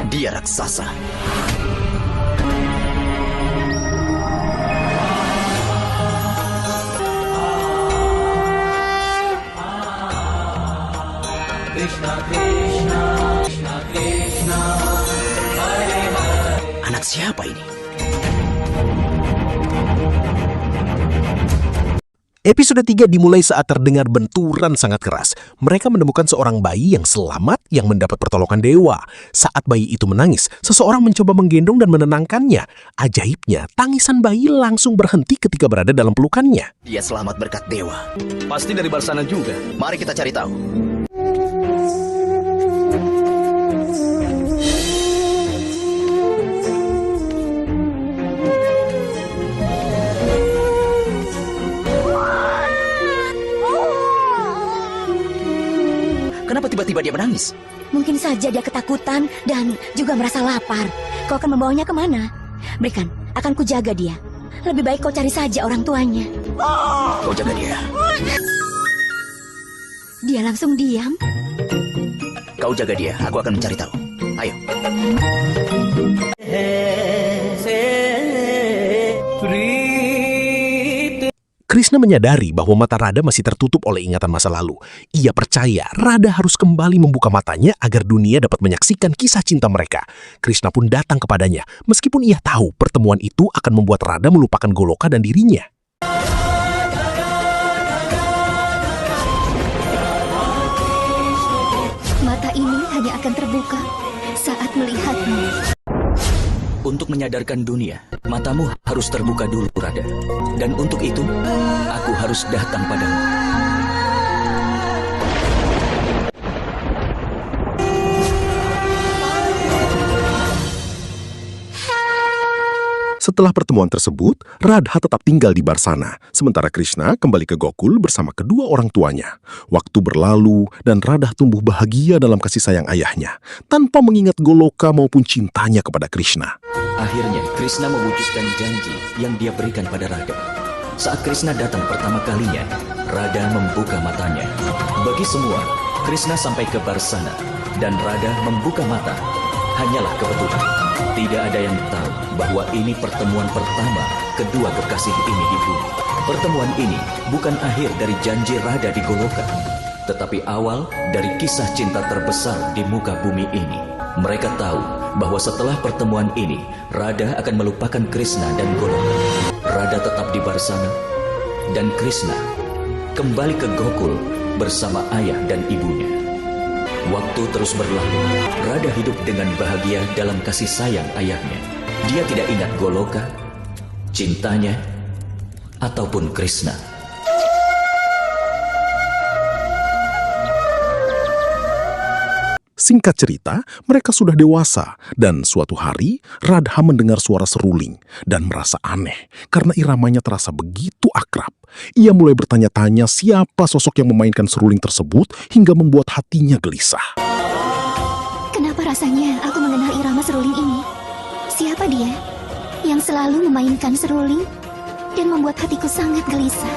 Dia raksasa. Anak siapa ini? Episode 3 dimulai saat terdengar benturan sangat keras. Mereka menemukan seorang bayi yang selamat yang mendapat pertolongan dewa. Saat bayi itu menangis, seseorang mencoba menggendong dan menenangkannya. Ajaibnya, tangisan bayi langsung berhenti ketika berada dalam pelukannya. Dia selamat berkat dewa. Pasti dari Barsana juga. Mari kita cari tahu. Kenapa tiba-tiba dia menangis? Mungkin saja dia ketakutan dan juga merasa lapar. Kau akan membawanya kemana? Berikan, akan kujaga dia. Lebih baik kau cari saja orang tuanya. Kau jaga dia. Dia langsung diam. Kau jaga dia, aku akan mencari tahu. Ayo. Krishna menyadari bahwa mata Radha masih tertutup oleh ingatan masa lalu. Ia percaya Radha harus kembali membuka matanya agar dunia dapat menyaksikan kisah cinta mereka. Krishna pun datang kepadanya, meskipun ia tahu pertemuan itu akan membuat Radha melupakan Goloka dan dirinya. Mata ini hanya akan terbuka saat melihatmu. Untuk menyadarkan dunia, matamu harus terbuka dulu, Radha. Dan untuk itu, aku harus datang padamu. Setelah pertemuan tersebut, Radha tetap tinggal di Barsana, sementara Krishna kembali ke Gokul bersama kedua orang tuanya. Waktu berlalu dan Radha tumbuh bahagia dalam kasih sayang ayahnya, tanpa mengingat Goloka maupun cintanya kepada Krishna. Akhirnya, Krishna mewujudkan janji yang dia berikan pada Radha. Saat Krishna datang pertama kalinya, Radha membuka matanya. Bagi semua, Krishna sampai ke Barsana, dan Radha membuka mata. Hanyalah kebetulan. Tidak ada yang tahu bahwa ini pertemuan pertama kedua kekasih ini di bumi. Pertemuan ini bukan akhir dari janji Radha di Goloka, tetapi awal dari kisah cinta terbesar di muka bumi ini. Mereka tahu bahwa setelah pertemuan ini, Radha akan melupakan Krishna dan Goloka. Radha tetap di Barsana, dan Krishna kembali ke Gokul bersama ayah dan ibunya. Waktu terus berlalu, Radha hidup dengan bahagia dalam kasih sayang ayahnya. Dia tidak ingat Goloka, cintanya, ataupun Krishna. Singkat cerita, mereka sudah dewasa, dan suatu hari Radha mendengar suara seruling dan merasa aneh karena iramanya terasa begitu akrab. Ia mulai bertanya-tanya siapa sosok yang memainkan seruling tersebut hingga membuat hatinya gelisah. Kenapa rasanya aku mengenal irama seruling ini? Siapa dia yang selalu memainkan seruling dan membuat hatiku sangat gelisah?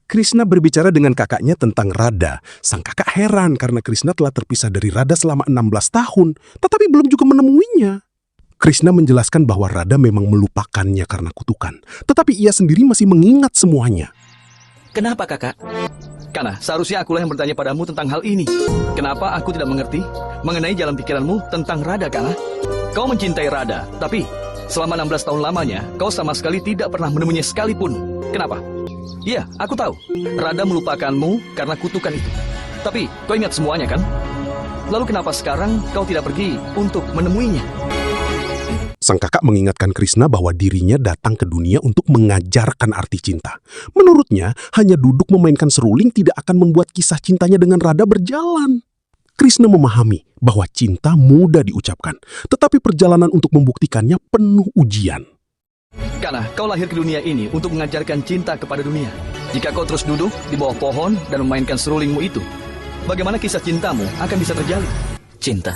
Krishna berbicara dengan kakaknya tentang Radha. Sang kakak heran karena Krishna telah terpisah dari Radha selama 16 tahun, tetapi belum juga menemuinya. Krishna menjelaskan bahwa Radha memang melupakannya karena kutukan, tetapi ia sendiri masih mengingat semuanya. Kenapa, kakak? Karena seharusnya akulah yang bertanya padamu tentang hal ini. Kenapa aku tidak mengerti mengenai jalan pikiranmu tentang Radha, Kana? Kau mencintai Radha, tapi selama 16 tahun lamanya, kau sama sekali tidak pernah menemuinya sekalipun. Kenapa? Iya, aku tahu. Radha melupakanmu karena kutukan itu. Tapi, kau ingat semuanya, kan? Lalu kenapa sekarang kau tidak pergi untuk menemuinya? Sang kakak mengingatkan Krishna bahwa dirinya datang ke dunia untuk mengajarkan arti cinta. Menurutnya, hanya duduk memainkan seruling tidak akan membuat kisah cintanya dengan Radha berjalan. Krishna memahami bahwa cinta mudah diucapkan, tetapi perjalanan untuk membuktikannya penuh ujian. Karena kau lahir ke dunia ini untuk mengajarkan cinta kepada dunia. Jika kau terus duduk di bawah pohon dan memainkan serulingmu itu, bagaimana kisah cintamu akan bisa terjalin? Cinta.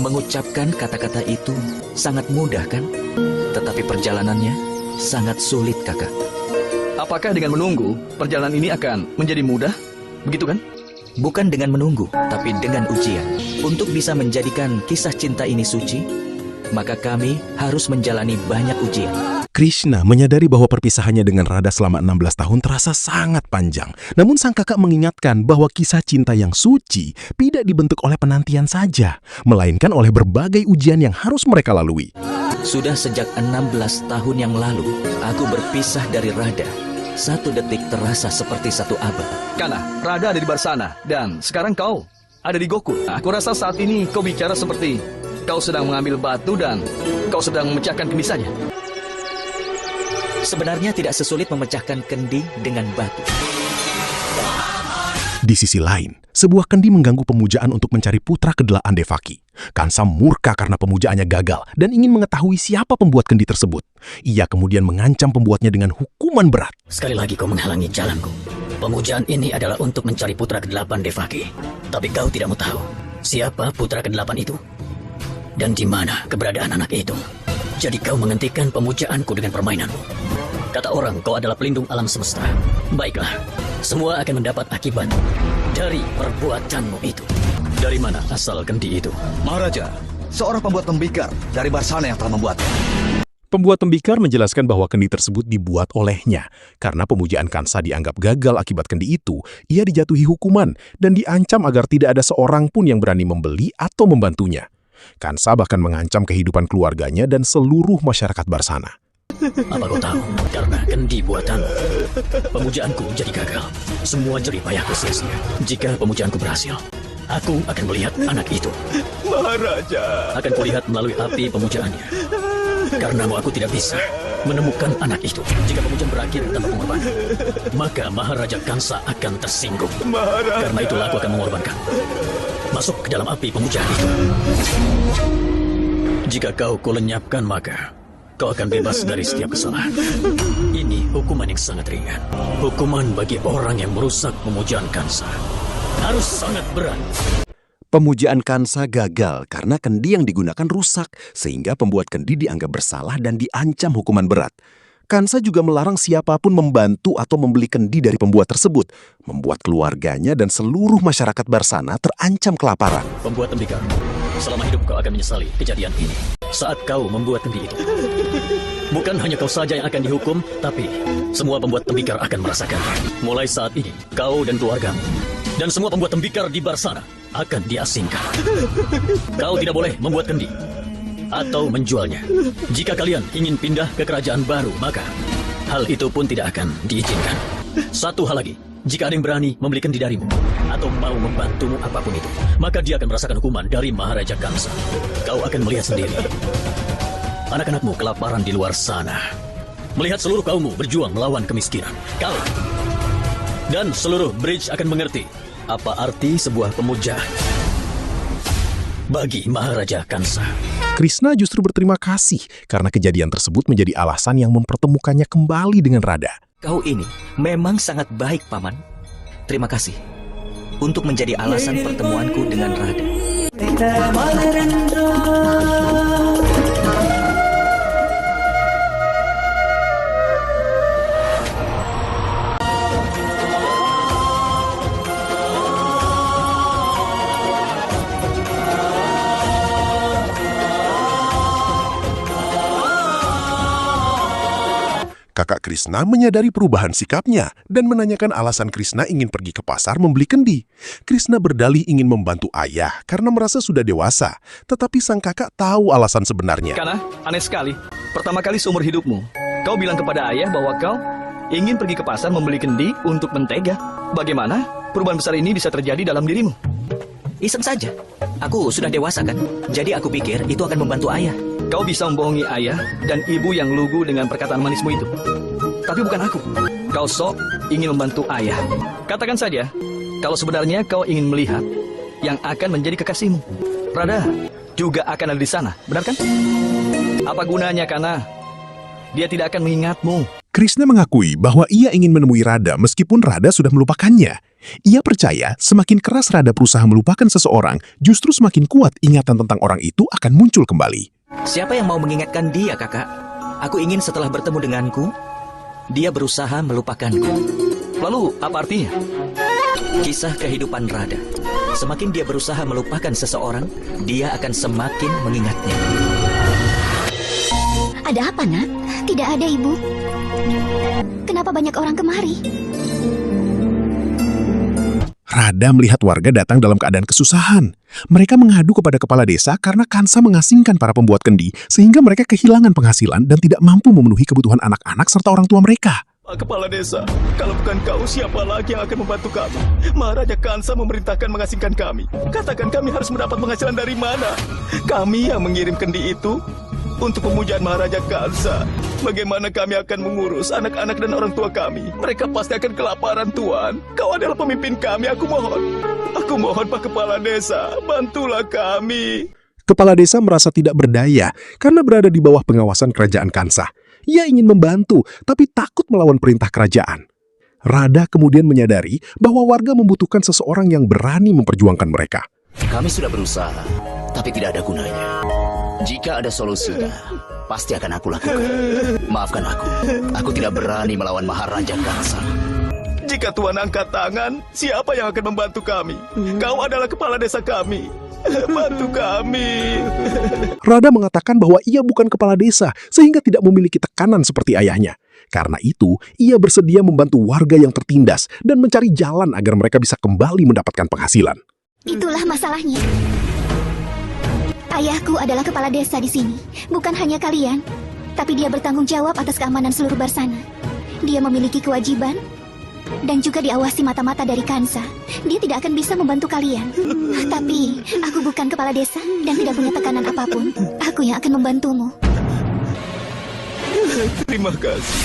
Mengucapkan kata-kata itu sangat mudah kan? Tetapi perjalanannya sangat sulit, Kakak. Apakah dengan menunggu, perjalanan ini akan menjadi mudah? Begitu kan? Bukan dengan menunggu, tapi dengan ujian. Untuk bisa menjadikan kisah cinta ini suci, maka kami harus menjalani banyak ujian. Krishna menyadari bahwa perpisahannya dengan Radha selama 16 tahun terasa sangat panjang. Namun sang kakak mengingatkan bahwa kisah cinta yang suci tidak dibentuk oleh penantian saja, melainkan oleh berbagai ujian yang harus mereka lalui. Sudah sejak 16 tahun yang lalu, aku berpisah dari Radha. Satu detik terasa seperti satu abad. Kana, Radha ada di Barsana, dan sekarang kau ada di Gokul. Aku rasa saat ini kau bicara seperti kau sedang mengambil batu dan kau sedang memecahkan kendi saja. Sebenarnya tidak sesulit memecahkan kendi dengan batu. Di sisi lain, sebuah kendi mengganggu pemujaan untuk mencari putra kedelaan Devaki. Kansa murka karena pemujaannya gagal dan ingin mengetahui siapa pembuat kendi tersebut. Ia kemudian mengancam pembuatnya dengan hukuman berat. Sekali lagi kau menghalangi jalanku. Pemujaan ini adalah untuk mencari putra ke-8 Devaki. Tapi kau tidak mau tahu siapa putra ke-8 itu dan di mana keberadaan anak itu. Jadi kau menghentikan pemujaanku dengan permainanmu. Kata orang kau adalah pelindung alam semesta. Baiklah, semua akan mendapat akibat dari perbuatanmu itu. Dari mana asal kendi itu? Maharaja, seorang pembuat tembikar dari Barsana yang telah membuatnya. Pembuat tembikar menjelaskan bahwa kendi tersebut dibuat olehnya. Karena pemujaan Kansa dianggap gagal akibat kendi itu, ia dijatuhi hukuman dan diancam agar tidak ada seorang pun yang berani membeli atau membantunya. Kansa bahkan mengancam kehidupan keluarganya dan seluruh masyarakat Barsana. Apa kau tahu? Karena kendi buatanmu, pemujaanku jadi gagal. Semua jerih payahku sia-sia. Jika pemujaanku berhasil, aku akan melihat anak itu. Maharaja. Akan kulihat melalui api pemujaannya. Karenamu aku tidak bisa menemukan anak itu. Jika pemujaan berakhir tanpa pengorbanan, maka Maharaja Kansa akan tersinggung. Karena itulah aku akan mengorbankan. Masuk ke dalam api pemujaan itu. Jika kau kulenyapkan, maka kau akan bebas dari setiap kesalahan. Ini hukuman yang sangat ringan. Hukuman bagi orang yang merusak pemujaan Kansa harus sangat berat. Pemujaan Kansa gagal karena kendi yang digunakan rusak, sehingga pembuat kendi dianggap bersalah dan diancam hukuman berat. Kansa juga melarang siapapun membantu atau membeli kendi dari pembuat tersebut, membuat keluarganya dan seluruh masyarakat Barsana terancam kelaparan. Pembuat tembikar, selama hidup kau akan menyesali kejadian ini. Saat kau membuat kendi itu, bukan hanya kau saja yang akan dihukum, tapi semua pembuat tembikar akan merasakannya. Mulai saat ini, kau dan keluargamu dan semua pembuat tembikar di Barsana akan diasingkan. Kau tidak boleh membuat kendi atau menjualnya. Jika kalian ingin pindah ke kerajaan baru, maka hal itu pun tidak akan diizinkan. Satu hal lagi, jika ada yang berani membeli kendi darimu atau mau membantumu apapun itu, maka dia akan merasakan hukuman dari Maharaja Kamsa. Kau akan melihat sendiri anak-anakmu kelaparan di luar sana, melihat seluruh kaummu berjuang melawan kemiskinan, kalah. Dan seluruh bridge akan mengerti apa arti sebuah pemujaan bagi Maharaja Kansa. Krishna justru berterima kasih karena kejadian tersebut menjadi alasan yang mempertemukannya kembali dengan Radha. Kau ini memang sangat baik, Paman. Terima kasih untuk menjadi alasan pertemuanku dengan Radha. Kakak Krishna menyadari perubahan sikapnya dan menanyakan alasan Krishna ingin pergi ke pasar membeli kendi. Krishna berdalih ingin membantu ayah karena merasa sudah dewasa, tetapi sang kakak tahu alasan sebenarnya. Kana, aneh sekali. Pertama kali seumur hidupmu, kau bilang kepada ayah bahwa kau ingin pergi ke pasar membeli kendi untuk mentega. Bagaimana perubahan besar ini bisa terjadi dalam dirimu? Iseng saja. Aku sudah dewasa kan, jadi aku pikir itu akan membantu ayah. Kau bisa membohongi ayah dan ibu yang lugu dengan perkataan manismu itu. Tapi bukan aku. Kau sok ingin membantu ayah. Katakan saja, kalau sebenarnya kau ingin melihat yang akan menjadi kekasihmu. Radha juga akan ada di sana, benar kan? Apa gunanya karena dia tidak akan mengingatmu Krishna mengakui bahwa ia ingin menemui Radha meskipun Radha sudah melupakannya. Ia percaya semakin keras Radha berusaha melupakan seseorang, justru semakin kuat ingatan tentang orang itu akan muncul kembali. Siapa yang mau mengingatkan dia, kakak? Aku ingin setelah bertemu denganku, dia berusaha melupakanku. Lalu, apa artinya? Kisah kehidupan Radha. Semakin dia berusaha melupakan seseorang, dia akan semakin mengingatnya. Ada apa, Nak? Tidak ada, Ibu. Kenapa banyak orang kemari? Radha melihat warga datang dalam keadaan kesusahan. Mereka mengadu kepada kepala desa karena Kansa mengasingkan para pembuat kendi sehingga mereka kehilangan penghasilan dan tidak mampu memenuhi kebutuhan anak-anak serta orang tua mereka. Pak Kepala Desa, kalau bukan kau, siapa lagi yang akan membantu kami? Maharaja Kansa memerintahkan mengasingkan kami. Katakan kami harus mendapat penghasilan dari mana? Kami yang mengirim kendi itu untuk pemujaan Maharaja Kansa. Bagaimana kami akan mengurus anak-anak dan orang tua kami? Mereka pasti akan kelaparan, Tuan. Kau adalah pemimpin kami, aku mohon. Aku mohon, Pak Kepala Desa, bantulah kami. Kepala desa merasa tidak berdaya karena berada di bawah pengawasan kerajaan Kansa. Ia ingin membantu, tapi takut melawan perintah kerajaan. Radha kemudian menyadari bahwa warga membutuhkan seseorang yang berani memperjuangkan mereka. Kami sudah berusaha, tapi tidak ada gunanya. Jika ada solusinya, pasti akan aku lakukan. Maafkan aku. Aku tidak berani melawan Maharaja Kansa. Jika Tuan angkat tangan, siapa yang akan membantu kami? Kau adalah kepala desa kami. Bantu kami. Radha mengatakan bahwa ia bukan kepala desa sehingga tidak memiliki tekanan seperti ayahnya. Karena itu, ia bersedia membantu warga yang tertindas dan mencari jalan agar mereka bisa kembali mendapatkan penghasilan. Itulah masalahnya. Ayahku adalah kepala desa di sini, bukan hanya kalian, tapi dia bertanggung jawab atas keamanan seluruh Barsana. Dia memiliki kewajiban dan juga diawasi mata-mata dari Kansa. Dia tidak akan bisa membantu kalian. Tapi aku bukan kepala desa dan tidak punya tekanan apapun. Aku yang akan membantumu. Terima kasih.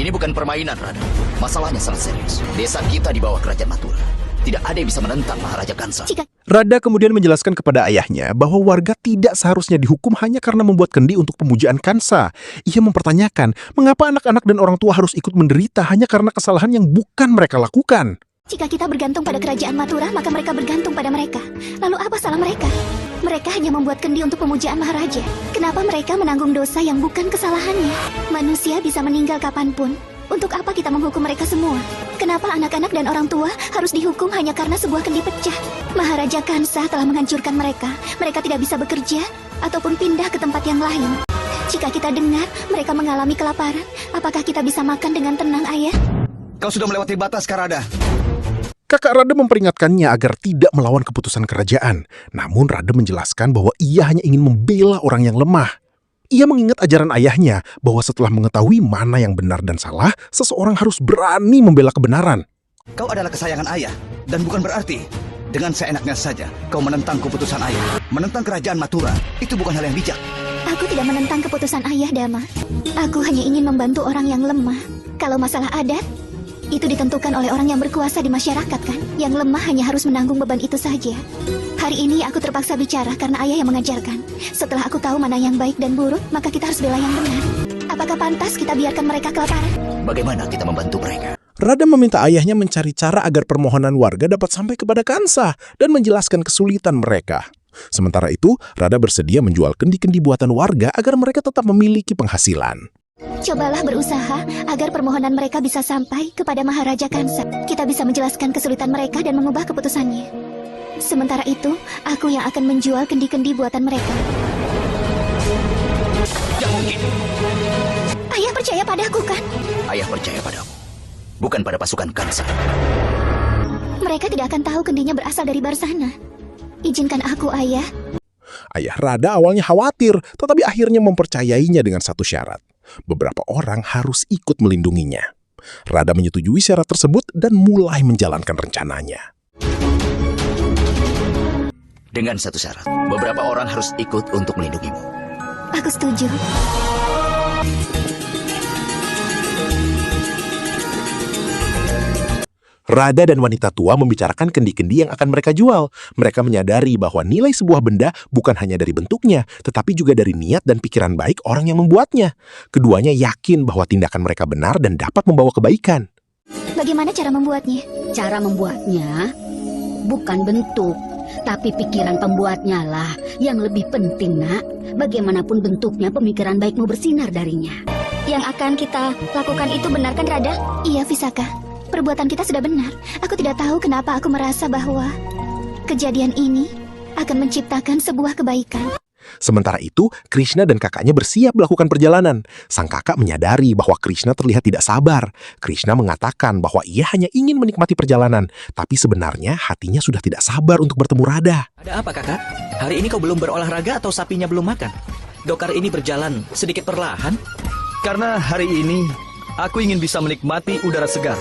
Ini bukan permainan, Radha. Masalahnya sangat serius. Desa kita di bawah kerajaan Mathura. Tidak ada yang bisa menentang Maharaja Kansa. Radha kemudian menjelaskan kepada ayahnya bahwa warga tidak seharusnya dihukum hanya karena membuat kendi untuk pemujaan Kansa. Ia mempertanyakan mengapa anak-anak dan orang tua harus ikut menderita hanya karena kesalahan yang bukan mereka lakukan. Jika kita bergantung pada kerajaan Mathura, maka mereka bergantung pada mereka. Lalu apa salah mereka? Mereka hanya membuat kendi untuk pemujaan Maharaja. Kenapa mereka menanggung dosa yang bukan kesalahannya? Manusia bisa meninggal kapanpun. Untuk apa kita menghukum mereka semua? Kenapa anak-anak dan orang tua harus dihukum hanya karena sebuah kendi pecah? Maharaja Kansa telah menghancurkan mereka. Mereka tidak bisa bekerja ataupun pindah ke tempat yang lain. Jika kita dengar mereka mengalami kelaparan, apakah kita bisa makan dengan tenang, Ayah? Kau sudah melewati batas, Karada. Kakak Radha memperingatkannya agar tidak melawan keputusan kerajaan. Namun Radha menjelaskan bahwa ia hanya ingin membela orang yang lemah. Ia mengingat ajaran ayahnya bahwa setelah mengetahui mana yang benar dan salah, seseorang harus berani membela kebenaran. Kau adalah kesayangan ayah, dan bukan berarti dengan seenaknya saja kau menentang keputusan ayah. Menentang kerajaan Mathura, itu bukan hal yang bijak. Aku tidak menentang keputusan ayah, Dama. Aku hanya ingin membantu orang yang lemah. Kalau masalah adat, itu ditentukan oleh orang yang berkuasa di masyarakat, kan? Yang lemah hanya harus menanggung beban itu saja. Hari ini aku terpaksa bicara karena ayah yang mengajarkan. Setelah aku tahu mana yang baik dan buruk, maka kita harus bela yang benar. Apakah pantas kita biarkan mereka kelaparan? Bagaimana kita membantu mereka? Radha meminta ayahnya mencari cara agar permohonan warga dapat sampai kepada Kansa dan menjelaskan kesulitan mereka. Sementara itu, Radha bersedia menjual kendi-kendi buatan warga agar mereka tetap memiliki penghasilan. Cobalah berusaha agar permohonan mereka bisa sampai kepada Maharaja Kansa. Kita bisa menjelaskan kesulitan mereka dan mengubah keputusannya. Sementara itu, aku yang akan menjual kendi-kendi buatan mereka. Tidak mungkin. Ayah percaya padaku, kan? Ayah percaya padamu, bukan pada pasukan Kansa. Mereka tidak akan tahu kendinya berasal dari Barsana. Izinkan aku, Ayah. Ayah Radha awalnya khawatir, tetapi akhirnya mempercayainya dengan satu syarat. Beberapa orang harus ikut melindunginya. Radha menyetujui syarat tersebut dan mulai menjalankan rencananya. Dengan satu syarat, beberapa orang harus ikut untuk melindungimu. Aku setuju. Radha dan wanita tua membicarakan kendi-kendi yang akan mereka jual. Mereka menyadari bahwa nilai sebuah benda bukan hanya dari bentuknya, tetapi juga dari niat dan pikiran baik orang yang membuatnya. Keduanya yakin bahwa tindakan mereka benar dan dapat membawa kebaikan. Bagaimana cara membuatnya? Cara membuatnya bukan bentuk, tapi pikiran pembuatnya lah yang lebih penting, nak. Bagaimanapun bentuknya, pemikiran baikmu bersinar darinya. Yang akan kita lakukan itu benar kan, Rada? Iya, Visaka. Perbuatan kita sudah benar. Aku tidak tahu kenapa aku merasa bahwa kejadian ini akan menciptakan sebuah kebaikan. Sementara itu, Krishna dan kakaknya bersiap melakukan perjalanan. Sang kakak menyadari bahwa Krishna terlihat tidak sabar. Krishna mengatakan bahwa ia hanya ingin menikmati perjalanan, tapi sebenarnya hatinya sudah tidak sabar untuk bertemu Radha. Ada apa kakak? Hari ini kau belum berolahraga atau sapinya belum makan? Dokar ini berjalan sedikit perlahan. Karena hari ini aku ingin bisa menikmati udara segar.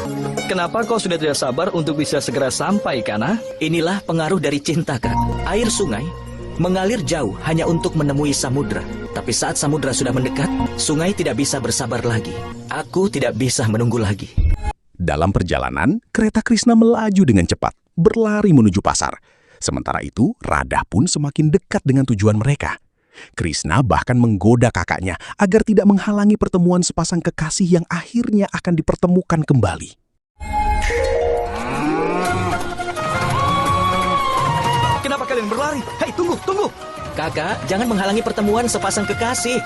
Kenapa kau sudah tidak sabar untuk bisa segera sampai, Kana? Inilah pengaruh dari cinta, Kak. Air sungai mengalir jauh hanya untuk menemui samudra. Tapi saat samudra sudah mendekat, sungai tidak bisa bersabar lagi. Aku tidak bisa menunggu lagi. Dalam perjalanan, kereta Krishna melaju dengan cepat, berlari menuju pasar. Sementara itu, Radha pun semakin dekat dengan tujuan mereka. Krishna bahkan menggoda kakaknya agar tidak menghalangi pertemuan sepasang kekasih yang akhirnya akan dipertemukan kembali. Kenapa kalian berlari? Hei, tunggu! Kakak, jangan menghalangi pertemuan sepasang kekasih.